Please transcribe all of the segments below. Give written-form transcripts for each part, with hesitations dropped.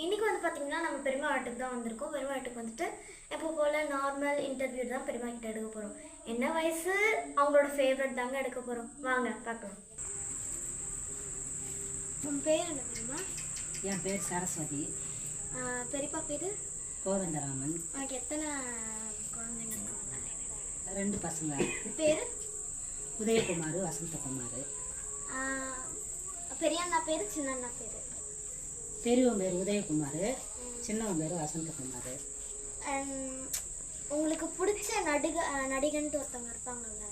இன்றைக்கி வந்து பார்த்திங்கன்னா நம்ம பெரியம்மா வீட்டுக்கு தான் வந்திருக்கோம். பெரியம்மா வீட்டுக்கு வந்துட்டு எப்போ போல் நார்மல் இன்டர்வியூ தான் பெரியம்மா கிட்ட எடுக்க போகிறோம். என்ன வயசு அவங்களோட ஃபேவரட் தாங்க எடுக்க போகிறோம். வாங்க பார்க்கலாம். உன் பேர் என்ன பெரியம்மா? என் பேர் சரஸ்வதி. பெரியப்பா பேர் கோதண்டராமன். உனக்கு எத்தனை குழந்தைங்க இருக்காங்க? 2 பசங்க. பேர் உதயகுமார், வசந்தகுமார். பெரிய அண்ணா பேர் சின்ன அண்ணா பேர்? பெரியவன் பேர் உதயகுமார், சின்னவன் பேர் வசந்தகுமார். உங்களுக்கு பிடிச்ச நடிகன்ட்டு ஒருத்தவங்க இருப்பாங்கல்ல,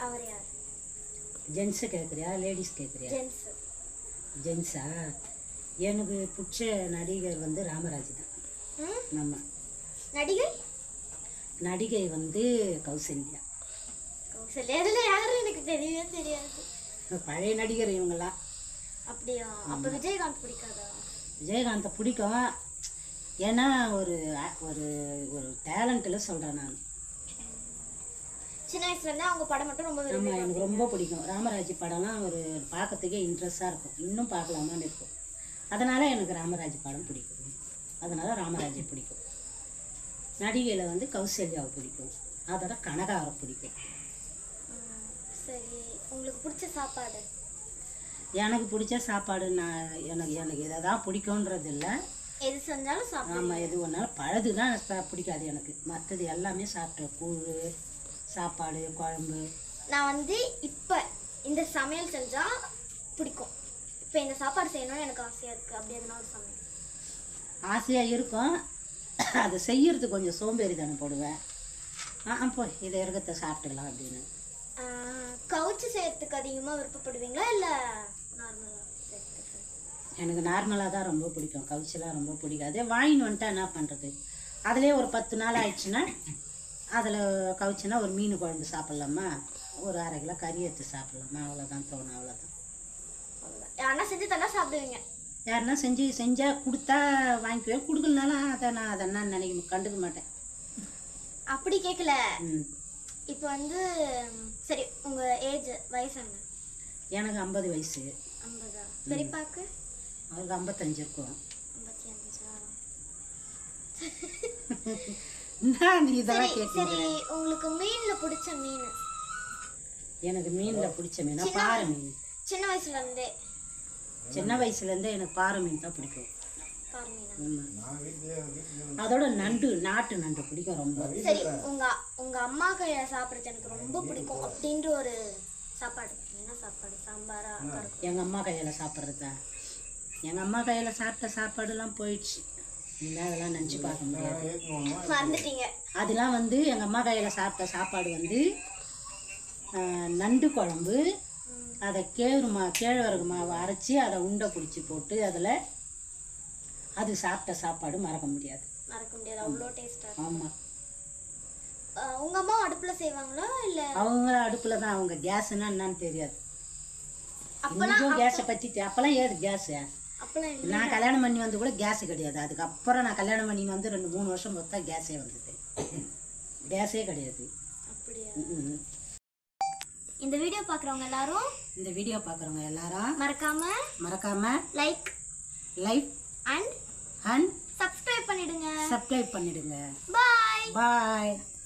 அவர் யார்? ஜென்ஸு கேட்குறியா லேடிஸ் கேட்குறியா? ஜென்ஸு. ஜென்ஸா? எனக்கு பிடிச்ச நடிகர் வந்து ராமராஜ் தான். நம்ம நடிகை வந்து கௌசல்யா. கௌசல்யா யாரும் எனக்கு தெரியவே தெரியாது. பழைய நடிகர் இவங்கெல்லாம். அப்படியா? அப்போ விஜயகாந்த் பிடிக்காதா? விஜயகாந்தை பிடிக்கும். ஏன்னா ஒரு ஒரு ஒரு டேலண்ட்டில் சொல்கிறேன் நான். சின்ன வயசுலேருந்து அவங்க படம் மட்டும் ரொம்ப ஆமாம், எனக்கு ரொம்ப பிடிக்கும். ராமராஜ் படம்லாம் ஒரு பார்க்கறதுக்கே இன்ட்ரெஸ்டாக இருக்கும். இன்னும் பார்க்கலாமான்னு இருக்கும். அதனால் எனக்கு ராமராஜ் படம் பிடிக்கும். அதனால் ராமராஜை பிடிக்கும். நடிகையில் வந்து கௌசல்யாவை பிடிக்கும். அதோட கனகாவை பிடிக்கும். சரி, உங்களுக்கு பிடிச்ச சாப்பாடு? எனக்கு பிடிச்ச சாப்பாடு எனக்கு இதை தான் பிடிக்குன்றது இல்லை. எது செஞ்சாலும் சாப்பிடுவேன். ஆமாம், எது ஒன்றாலும் பழது தான் பிடிக்காது எனக்கு. மற்றது எல்லாமே சாப்பிட்டேன். கூழ், சாப்பாடு, குழம்பு. நான் வந்து இப்போ இந்த சமையல் செஞ்சால் பிடிக்கும். இப்போ இந்த சாப்பாடு செய்யணும்னு எனக்கு ஆசையாக இருக்குது. அப்படி எதுனா ஒரு சமையல் ஆசையாக இருக்கும். அதை செய்யறது கொஞ்சம் சோம்பேறி தானே போடுவேன். போய் இதை இருக்கத்தை சாப்பிட்டுக்கலாம் அப்படின்னு. கவுச்சி செய்யறதுக்கு அதிகமாக விருப்பப்படுவீங்களா இல்லை நார்மலாக? எனக்கு நார்மலாக தான் ரொம்ப பிடிக்கும். கவுச்செல்லாம் ரொம்ப பிடிக்காது. வாங்கின்னு வந்துட்டா என்ன பண்ணுறது? அதிலே ஒரு 10 நாள் ஆயிடுச்சுன்னா அதில் கவுச்சுன்னா ஒரு மீன் குழம்பு சாப்பிட்லாமா, ஒரு 1/2 கிலோ கறி எடுத்து சாப்பிட்லாமா, அவ்வளோதான் தோணும். அவ்வளோதான். யாருன்னா செஞ்சு தந்தா சாப்பிடுவீங்க? யாருன்னா செஞ்சால் கொடுத்தா வாங்கிக்குவேன். கொடுக்கலனாலும் அதை நான் கண்டுக்க மாட்டேன். அப்படி கேட்கல. இப்போ வந்து சரி, உங்கள் வயசு என்ன? எனக்கு 50 வயசு. 50? பெரியப்பாக்கு? அவருக்கு 55 இருக்கும். 55? நீ இதெல்லாம் கேட்குறீங்க. சரி, உங்களுக்கு மீனில் பிடிச்ச மீன்? எனக்கு மீனில் பிடிச்ச மீனா பாறை மீன். சின்ன வயசுலேருந்தே? சின்ன வயசுலேருந்தே எனக்கு பாறை மீன் தான் பிடிக்கும். பாறை மீன். அதோட நாட்டு நண்டு பிடிக்கும் ரொம்ப. சரி, உங்க அம்மா கையில சாப்பிட்றது எனக்கு ரொம்ப பிடிக்கும் அப்படின்ற ஒரு சாப்பாடு என்ன சாப்பாடு? சாம்பாரா? எங்கள் அம்மா கையில் சாப்பிட்றதா? எங்கள் அம்மா கையில் சாப்பிட்ட சாப்பாடுலாம் போயிடுச்சு. இல்லை, அதெல்லாம் நினச்சி பார்க்க முடியாது. மறந்துட்டீங்க. அதெல்லாம் வந்து எங்கள் அம்மா கையில் சாப்பிட்ட சாப்பாடு வந்து நண்டு குழம்பு. அதை கேழ்வரகு மாவை அரைச்சி அதை உண்டை பிடிச்சி போட்டு அதில் அது சாப்பிட்ட சாப்பாடு மறக்க முடியாது. அவ்வளோ டேஸ்டாக. ஆமாம். உங்கள் அம்மா அடுப்பில் செய்வாங்களா இல்லை? அவங்க அடுப்பில் தான். அவங்க கேஸுன்னா என்னன்னு தெரியாது. இன்னும் கேஸை பற்றி அப்போல்லாம் ஏது கேஸு? நான் கல்யாணம் பண்ணி வந்து கூட கேஸு கிடையாது. அதுக்கப்புறம் நான் கல்யாணம் பண்ணி வந்து 2-3 வருஷம் பார்த்தா கேஸே வந்தது. கேஸே கிடையாது. அப்படியா? இந்த வீடியோ பார்க்குறவங்க எல்லாரும் மறக்காம லைக் அண்ட் சப்ஸ்கிரைப் பண்ணிடுங்க. பாய்.